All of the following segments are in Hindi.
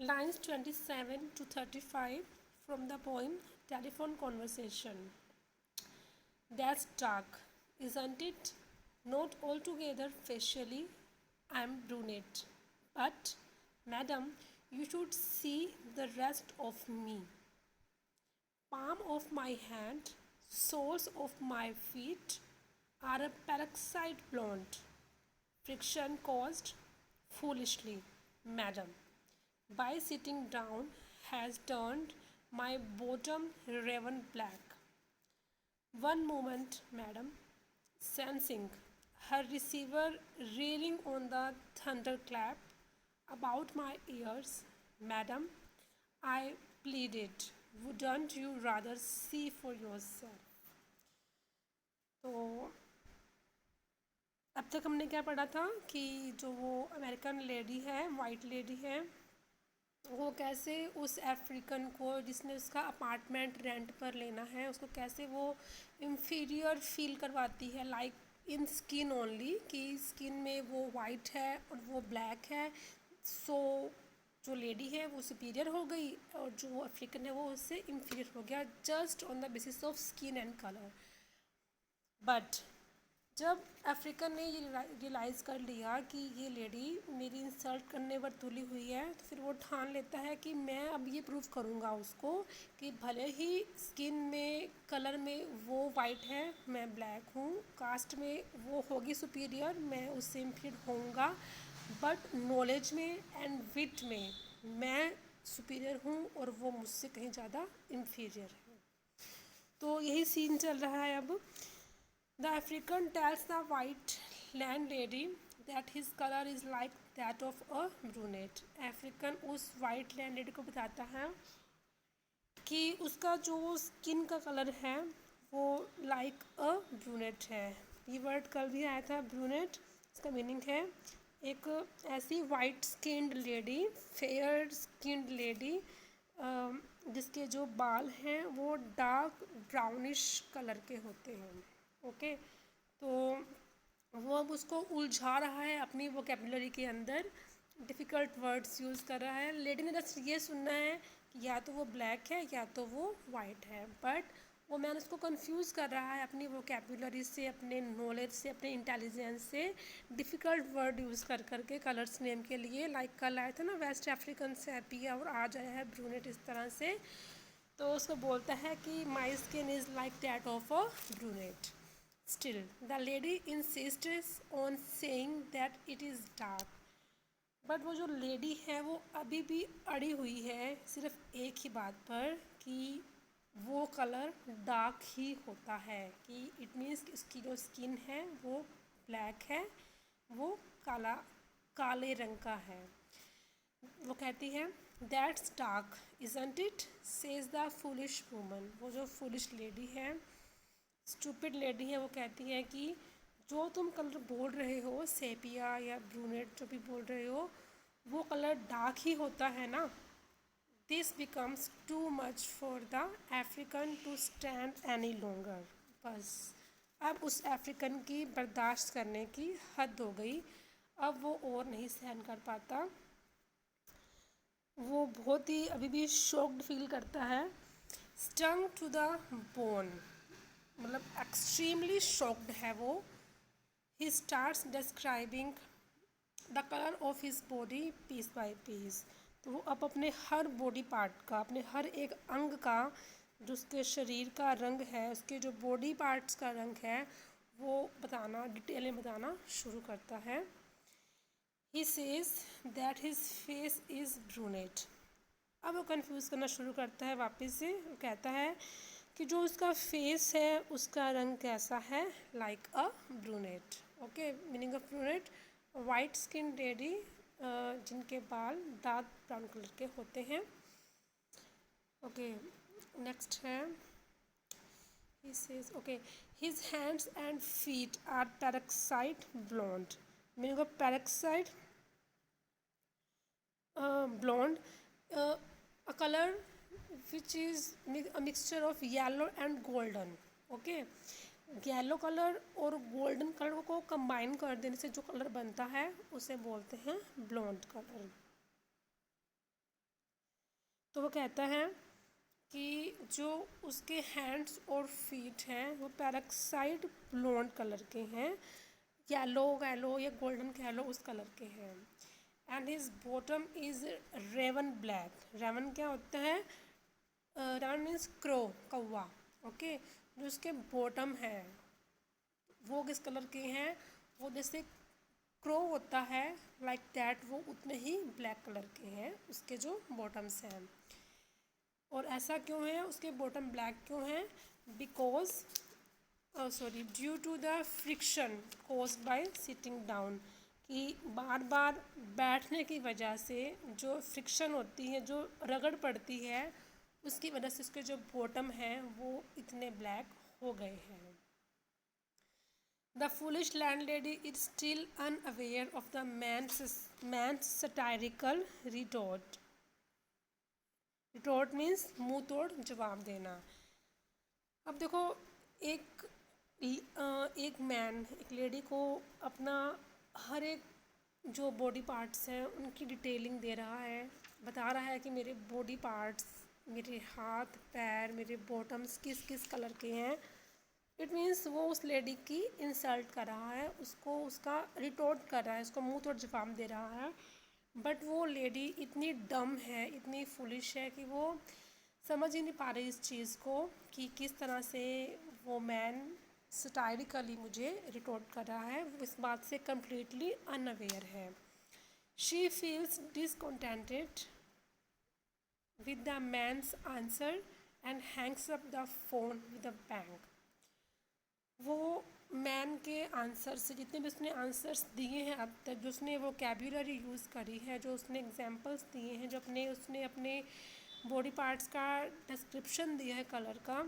Lines 27 to 35 from the poem Telephone Conversation. That's dark, isn't it? Not altogether facially, I'm brunette. But, madam, you should see the rest of me. Palm of my hand, soles of my feet are a peroxide blonde. Friction caused foolishly, madam, by sitting down has turned my bottom raven black. One moment, madam, sensing her receiver reeling on the thunderclap about my ears, madam, I pleaded, wouldn't you rather see for yourself? तो अब तक हमने क्या पढ़ा था कि जो वो अमेरिकन लेडी है, वाइट लेडी है, वो कैसे उस अफ्रीकन को जिसने उसका अपार्टमेंट रेंट पर लेना है उसको कैसे वो इंफीरियर फील करवाती है, लाइक इन स्किन ओनली, कि स्किन में वो वाइट है और वो ब्लैक है, सो जो लेडी है वो सुपीरियर हो गई और जो अफ्रीकन है वो उससे इंफीरियर हो गया just on the basis of skin and colour. But जब अफ्रीकन ने ये रियलाइज़ कर लिया कि ये लेडी मेरी इंसल्ट करने पर तुली हुई है, तो फिर वो ठान लेता है कि मैं अब ये प्रूव करूँगा उसको कि भले ही स्किन में, कलर में वो वाइट है, मैं ब्लैक हूँ, कास्ट में वो होगी सुपीरियर, मैं उससे इंफीरियर होऊंगा, बट नॉलेज में एंड विट में मैं सुपीरियर हूँ और वो मुझसे कहीं ज़्यादा इंफीरियर है. तो यही सीन चल रहा है अब. The African tells the white landlady that his color is like that of a brunette. African उस white landlady को बताता है कि उसका जो स्किन का कलर है वो like a brunette है. ये वर्ड कल भी आया था brunette. इसका मीनिंग है एक ऐसी white skinned lady, fair skinned lady जिसके जो बाल हैं वो डार्क ब्राउनिश कलर के होते हैं. ओके, तो वो अब उसको उलझा रहा है अपनी वोकेबुलरी के अंदर, डिफ़िकल्ट वर्ड्स यूज़ कर रहा है. लेडी ने बस ये सुनना है कि या तो वो ब्लैक है या तो वो वाइट है, बट वो मैन उसको कंफ्यूज कर रहा है अपनी वोकेबुलरी से, अपने नॉलेज से, अपने इंटेलिजेंस से, डिफ़िकल्ट वर्ड यूज़ कर करके कलर्स नेम के लिए. लाइक कल आया था ना वेस्ट अफ्रीकन सैपिया और आज आया है ब्रूनेट इस तरह से. तो उसको बोलता है कि my skin is like that of a brunette. Still, the lady insists on saying that it is dark. But वो जो लेडी है वो अभी भी अड़ी हुई है सिर्फ एक ही बात पर कि वो कलर डार्क ही होता है, कि इट मीन्स उसकी जो स्किन है वो ब्लैक है, वो काला, काले रंग का है. वो कहती है that's dark isn't it, says the foolish woman. वो जो फूलिश लेडी है, स्टूपिड लेडी है, वो कहती है कि जो तुम कलर बोल रहे हो, सेपिया या ब्रूनेट जो भी बोल रहे हो, वो कलर डार्क ही होता है ना. This becomes too much for the African to stand any longer. बस अब उस अफ्रीकन की बर्दाश्त करने की हद हो गई. अब वो और नहीं सहन कर पाता. वो बहुत ही अभी भी शॉक्ड फील करता है. स्टंग टू द बोन, मतलब एक्सट्रीमली शॉक्ड है वो. He starts describing the colour of his body piece by piece. तो वो अब अपने हर बॉडी पार्ट का, अपने हर एक अंग का, जो उसके शरीर का रंग है, उसके जो बॉडी पार्ट्स का रंग है, वो बताना, डिटेल में बताना शुरू करता है. He says that his face is brunette. अब वो कंफ्यूज करना शुरू करता है वापस से. वो कहता है कि जो उसका फेस है उसका रंग कैसा है, like a brunette. Okay, meaning of brunette, white skin lady जिनके बाल डार्क ब्राउन कलर के होते हैं. ओके, नेक्स्ट है he says okay, his hands and feet are peroxide blonde. meaning of peroxide blonde, a color which is a mixture of yellow and golden. okay, yellow colour और गोल्डन कलर को कंबाइन कर देने से जो कलर बनता है उसे बोलते हैं ब्लॉन्ड कलर. तो वो कहता है कि जो उसके हैंड्स और फीट हैं वो पैराक्साइड ब्लॉन्ड कलर के हैं, येलो या गोल्डन कह लो उस कलर के हैं। And his bottom is raven black. Raven क्या होता है? रेवन मीन्स क्रो, कौवा। ओके, जो उसके बॉटम है वो किस कलर के हैं? वो जैसे क्रो होता है लाइक दैट, वो उतने ही ब्लैक कलर के हैं उसके जो बॉटम्स हैं। और ऐसा क्यों है, उसके बॉटम ब्लैक क्यों हैं? Because due to the friction caused by sitting down, कि बार बार बैठने की वजह से जो फ्रिक्शन होती है, जो रगड़ पड़ती है, उसकी वजह से उसके जो बॉटम हैं वो इतने ब्लैक हो गए हैं। The foolish landlady is still unaware of the man's satirical retort. Retort means मुंह तोड़ जवाब देना। अब देखो, एक एक लेडी को अपना हर एक जो बॉडी पार्ट्स हैं उनकी डिटेलिंग दे रहा है, बता रहा है कि मेरे बॉडी पार्ट्स, मेरे हाथ पैर, मेरे बॉटम्स किस किस कलर के हैं। इट मीन्स वो उस लेडी की इंसल्ट कर रहा है, उसको उसका रिटोर्ट कर रहा है, उसको मुंह तोड़ जवाब दे रहा है। बट वो लेडी इतनी डम है, इतनी फुलिश है कि वो समझ ही नहीं पा रही इस चीज़ को कि किस तरह से वो मैन सटायरिकली मुझे रिटोर्ट कर रहा है, वो इस बात से कम्प्लीटली अनअवेयर है। She feels discontented with the man's answer and hangs up the phone with a bang. वो मैन के आंसर से, जितने भी उसने आंसर्स दिए हैं अब तक, जो उसने वोकैब्युलरी यूज़ करी है, जो उसने एग्जांपल्स दिए हैं, जो उसने अपने बॉडी पार्ट्स का डिस्क्रिप्शन दिया है कलर का,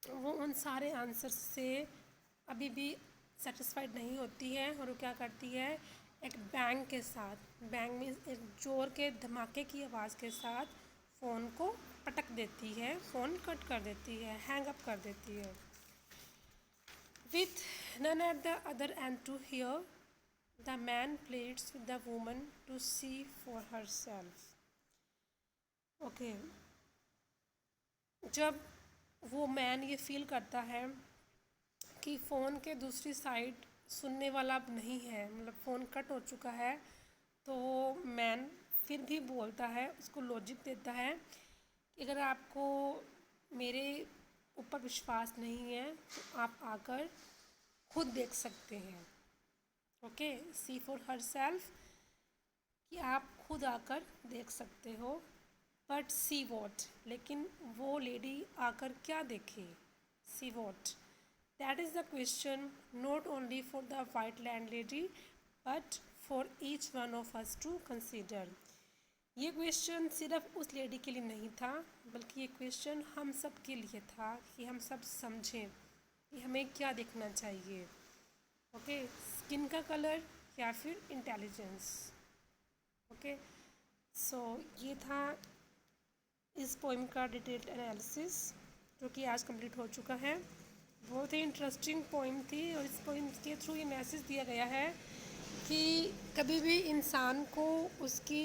वो उन सारे आंसर्स से अभी भी सेटिस्फाइड नहीं होती है। और वो क्या करती है, एक बैंग के साथ, बैंग में एक जोर के धमाके की आवाज़ के साथ फ़ोन को पटक देती है, फ़ोन कट कर देती है, हैंग अप कर देती है। With none at the other end to hear, the man pleads with the woman to see for herself. Okay. जब वो मैन ये फील करता है कि फ़ोन के दूसरी साइड सुनने वाला अब नहीं है, मतलब फ़ोन कट हो चुका है, तो मैन फिर भी बोलता है, उसको लॉजिक देता है कि अगर आपको मेरे ऊपर विश्वास नहीं है तो आप आकर खुद देख सकते हैं। Okay, see for herself, कि आप खुद आकर देख सकते हो। बट सी वॉट, लेकिन वो लेडी आकर क्या देखे? See what, that is the question not only for the white land lady but for each one of us to consider. ये क्वेश्चन सिर्फ उस लेडी के लिए नहीं था, बल्कि ये क्वेश्चन हम सब के लिए था कि हम सब समझें कि हमें क्या देखना चाहिए। ओके, स्किन का कलर या फिर इंटेलिजेंस। ओके, सो ये था इस पोइम का डिटेल्ड एनालिसिस, जो कि आज कंप्लीट हो चुका है। बहुत ही इंटरेस्टिंग पोइम थी, और इस पोइम के थ्रू ये मैसेज दिया गया है कि कभी भी इंसान को उसकी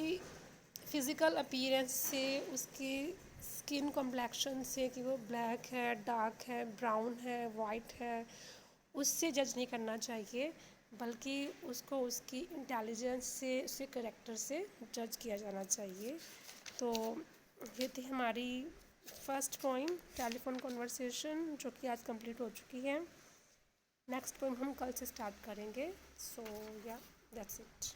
फ़िज़िकल अपीयरेंस से, उसकी स्किन कॉम्प्लेक्शन से, कि वो ब्लैक है, डार्क है, ब्राउन है, वाइट है, उससे जज नहीं करना चाहिए, बल्कि उसको उसकी इंटेलिजेंस से, उसके कैरेक्टर से जज किया जाना चाहिए। तो ये थी हमारी फर्स्ट पोइम टेलीफोन कॉन्वर्सेशन, जो कि आज कंप्लीट हो चुकी है। नेक्स्ट पोइम हम कल से स्टार्ट करेंगे। सो या दैट्स इट।